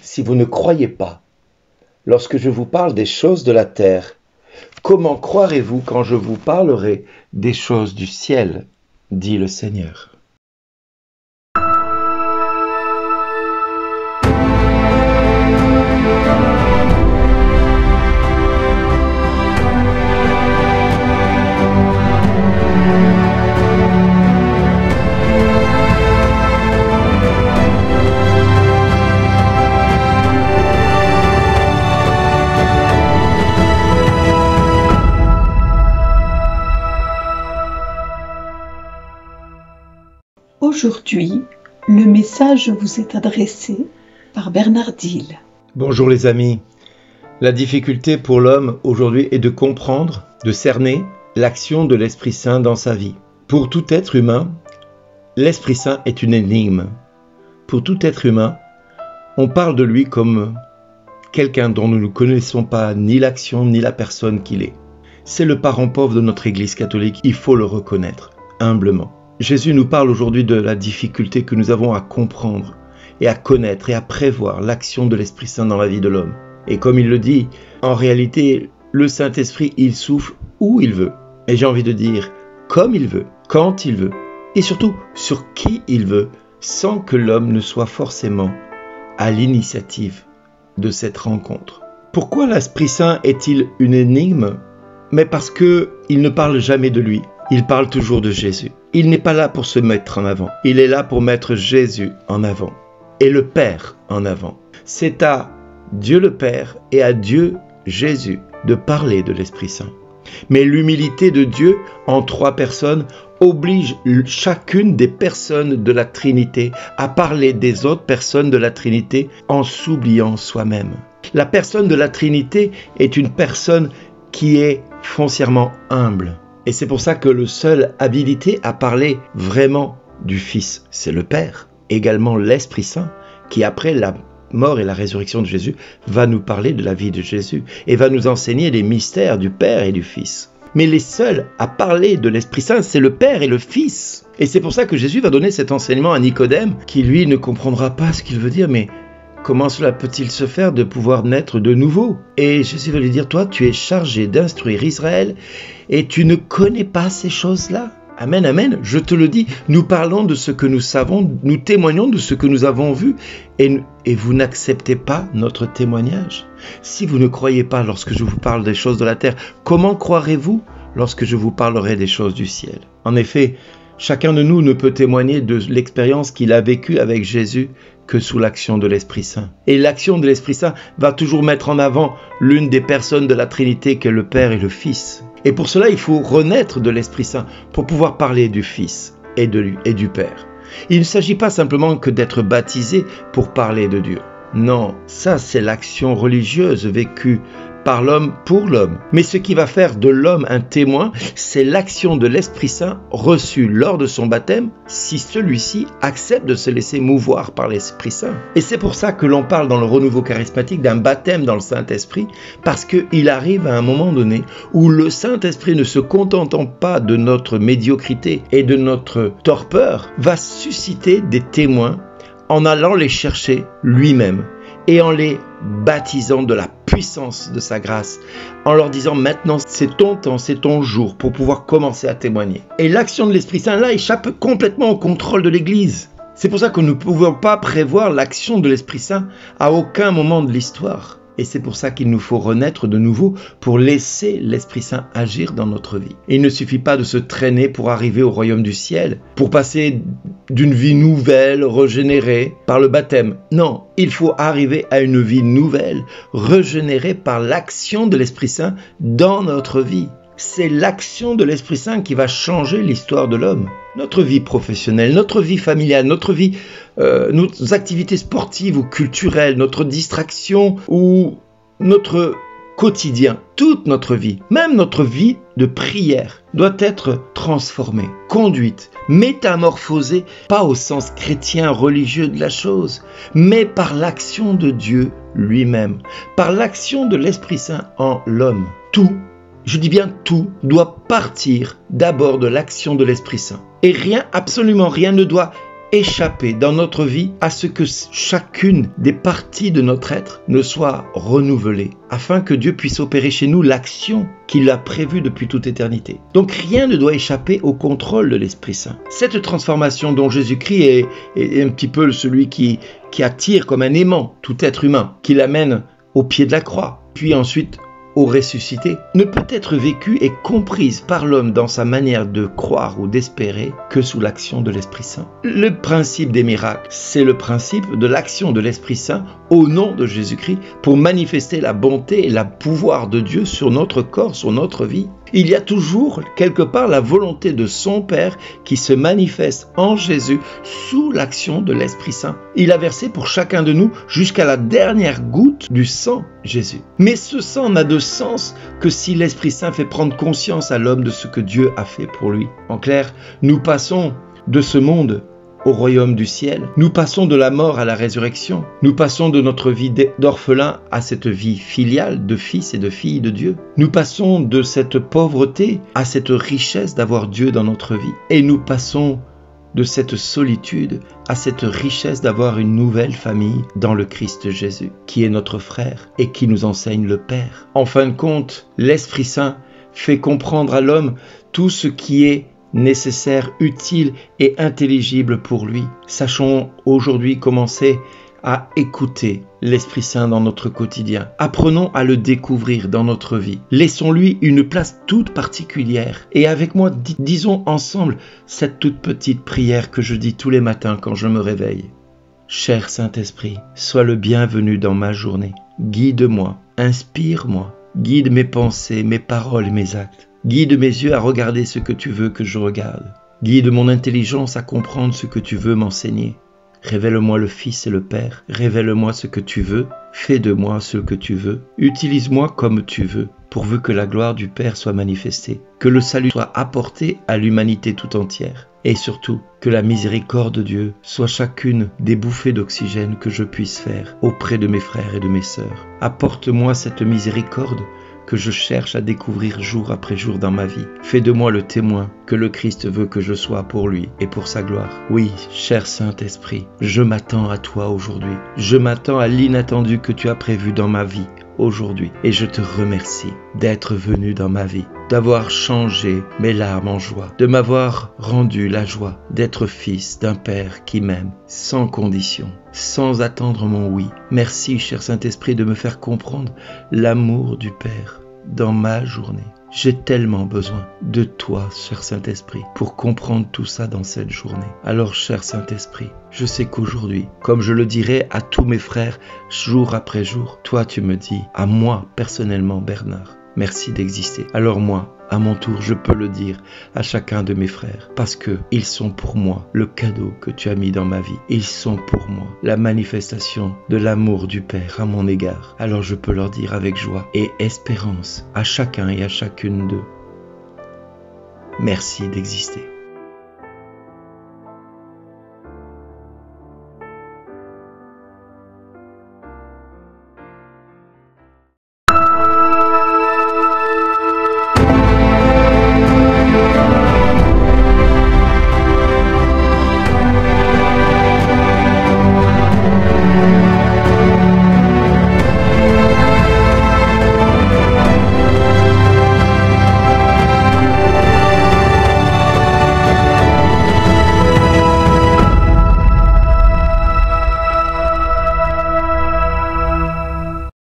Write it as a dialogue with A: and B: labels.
A: si vous ne croyez pas lorsque je vous parle des choses de la terre, comment croirez-vous quand je vous parlerai des choses du ciel, dit le Seigneur.
B: Aujourd'hui, le message vous est adressé par Bernard Dille.
A: Bonjour les amis. La difficulté pour l'homme aujourd'hui est de comprendre, de cerner l'action de l'Esprit Saint dans sa vie. Pour tout être humain, l'Esprit Saint est une énigme. Pour tout être humain, on parle de lui comme quelqu'un dont nous ne connaissons pas ni l'action ni la personne qu'il est. C'est le parent pauvre de notre Église catholique, il faut le reconnaître, humblement. Jésus nous parle aujourd'hui de la difficulté que nous avons à comprendre et à connaître et à prévoir l'action de l'Esprit Saint dans la vie de l'homme. Et comme il le dit, en réalité, le Saint-Esprit, il souffle où il veut. Et j'ai envie de dire, comme il veut, quand il veut, et surtout sur qui il veut, sans que l'homme ne soit forcément à l'initiative de cette rencontre. Pourquoi l'Esprit Saint est-il une énigme ? Mais parce qu'il ne parle jamais de lui. Il parle toujours de Jésus. Il n'est pas là pour se mettre en avant. Il est là pour mettre Jésus en avant et le Père en avant. C'est à Dieu le Père et à Dieu Jésus de parler de l'Esprit Saint. Mais l'humilité de Dieu en trois personnes oblige chacune des personnes de la Trinité à parler des autres personnes de la Trinité en s'oubliant soi-même. La personne de la Trinité est une personne qui est foncièrement humble. Et c'est pour ça que le seul habilité à parler vraiment du Fils, c'est le Père. Également l'Esprit Saint, qui après la mort et la résurrection de Jésus, va nous parler de la vie de Jésus et va nous enseigner les mystères du Père et du Fils. Mais les seuls à parler de l'Esprit Saint, c'est le Père et le Fils. Et c'est pour ça que Jésus va donner cet enseignement à Nicodème, qui lui ne comprendra pas ce qu'il veut dire, mais comment cela peut-il se faire de pouvoir naître de nouveau ? Et Jésus va lui dire, toi, tu es chargé d'instruire Israël et tu ne connais pas ces choses-là. Amen, amen, je te le dis, nous parlons de ce que nous savons, nous témoignons de ce que nous avons vu et vous n'acceptez pas notre témoignage. Si vous ne croyez pas lorsque je vous parle des choses de la terre, comment croirez-vous lorsque je vous parlerai des choses du ciel ? En effet, chacun de nous ne peut témoigner de l'expérience qu'il a vécue avec Jésus que sous l'action de l'Esprit Saint. Et l'action de l'Esprit Saint va toujours mettre en avant l'une des personnes de la Trinité qu'est le Père et le Fils. Et pour cela, il faut renaître de l'Esprit Saint pour pouvoir parler du Fils et du Père. Il ne s'agit pas simplement que d'être baptisé pour parler de Dieu. Non, ça c'est l'action religieuse vécue par l'homme pour l'homme. Mais ce qui va faire de l'homme un témoin, c'est l'action de l'Esprit Saint reçue lors de son baptême, si celui-ci accepte de se laisser mouvoir par l'Esprit Saint. Et c'est pour ça que l'on parle dans le renouveau charismatique d'un baptême dans le Saint-Esprit, parce qu'il arrive à un moment donné où le Saint-Esprit, ne se contentant pas de notre médiocrité et de notre torpeur, va susciter des témoins en allant les chercher lui-même et en les baptisant de la puissance de sa grâce, en leur disant maintenant c'est ton temps, c'est ton jour pour pouvoir commencer à témoigner. Et l'action de l'Esprit Saint là échappe complètement au contrôle de l'Église. C'est pour ça que nous ne pouvons pas prévoir l'action de l'Esprit Saint à aucun moment de l'histoire. Et c'est pour ça qu'il nous faut renaître de nouveau pour laisser l'Esprit Saint agir dans notre vie. Et il ne suffit pas de se traîner pour arriver au royaume du ciel, pour passer d'une vie nouvelle, régénérée par le baptême. Non, il faut arriver à une vie nouvelle, régénérée par l'action de l'Esprit Saint dans notre vie. C'est l'action de l'Esprit Saint qui va changer l'histoire de l'homme. Notre vie professionnelle, notre vie familiale, notre vie, nos activités sportives ou culturelles, notre distraction ou notre quotidien, toute notre vie, même notre vie de prière, doit être transformée, conduite, métamorphosée, pas au sens chrétien religieux de la chose, mais par l'action de Dieu lui-même, par l'action de l'Esprit Saint en l'homme. Tout, je dis bien tout, doit partir d'abord de l'action de l'Esprit Saint. Et rien, absolument rien ne doit échapper dans notre vie à ce que chacune des parties de notre être ne soit renouvelée, afin que Dieu puisse opérer chez nous l'action qu'il a prévue depuis toute éternité. Donc rien ne doit échapper au contrôle de l'Esprit Saint. Cette transformation dont Jésus-Christ est un petit peu celui qui attire comme un aimant tout être humain, qui l'amène au pied de la croix, puis ensuite au ressuscité, ne peut être vécue et comprise par l'homme dans sa manière de croire ou d'espérer que sous l'action de l'Esprit Saint. Le principe des miracles, c'est le principe de l'action de l'Esprit Saint au nom de Jésus-Christ pour manifester la bonté et le pouvoir de Dieu sur notre corps, sur notre vie. Il y a toujours quelque part la volonté de son Père qui se manifeste en Jésus sous l'action de l'Esprit Saint. Il a versé pour chacun de nous jusqu'à la dernière goutte du sang Jésus. Mais ce sang n'a de sens que si l'Esprit Saint fait prendre conscience à l'homme de ce que Dieu a fait pour lui. En clair, nous passons de ce monde au royaume du ciel. Nous passons de la mort à la résurrection. Nous passons de notre vie d'orphelin à cette vie filiale de fils et de filles de Dieu. Nous passons de cette pauvreté à cette richesse d'avoir Dieu dans notre vie. Et nous passons de cette solitude à cette richesse d'avoir une nouvelle famille dans le Christ Jésus, qui est notre frère et qui nous enseigne le Père. En fin de compte, l'Esprit Saint fait comprendre à l'homme tout ce qui est nécessaire, utile et intelligible pour lui. Sachons aujourd'hui commencer à écouter l'Esprit Saint dans notre quotidien. Apprenons à le découvrir dans notre vie. Laissons-lui une place toute particulière. Et avec moi, disons ensemble cette toute petite prière que je dis tous les matins quand je me réveille. Cher Saint-Esprit, sois le bienvenu dans ma journée. Guide-moi, inspire-moi, guide mes pensées, mes paroles et mes actes. Guide mes yeux à regarder ce que tu veux que je regarde. Guide mon intelligence à comprendre ce que tu veux m'enseigner. Révèle-moi le Fils et le Père. Révèle-moi ce que tu veux. Fais de moi ce que tu veux. Utilise-moi comme tu veux, pourvu que la gloire du Père soit manifestée, que le salut soit apporté à l'humanité tout entière. Et surtout, que la miséricorde de Dieu soit chacune des bouffées d'oxygène que je puisse faire auprès de mes frères et de mes sœurs. Apporte-moi cette miséricorde que je cherche à découvrir jour après jour dans ma vie. Fais de moi le témoin que le Christ veut que je sois pour lui et pour sa gloire. Oui, cher Saint-Esprit, je m'attends à toi aujourd'hui. Je m'attends à l'inattendu que tu as prévu dans ma vie aujourd'hui. Et je te remercie d'être venu dans ma vie, d'avoir changé mes larmes en joie, de m'avoir rendu la joie d'être fils d'un Père qui m'aime sans condition, sans attendre mon oui. Merci, cher Saint-Esprit, de me faire comprendre l'amour du Père dans ma journée. J'ai tellement besoin de toi, cher Saint-Esprit, pour comprendre tout ça dans cette journée. Alors, cher Saint-Esprit, je sais qu'aujourd'hui, comme je le dirai à tous mes frères jour après jour, toi tu me dis, à moi personnellement Bernard, merci d'exister. Alors moi, à mon tour, je peux le dire à chacun de mes frères, parce que ils sont pour moi le cadeau que tu as mis dans ma vie. Ils sont pour moi la manifestation de l'amour du Père à mon égard. Alors je peux leur dire avec joie et espérance à chacun et à chacune d'eux, merci d'exister.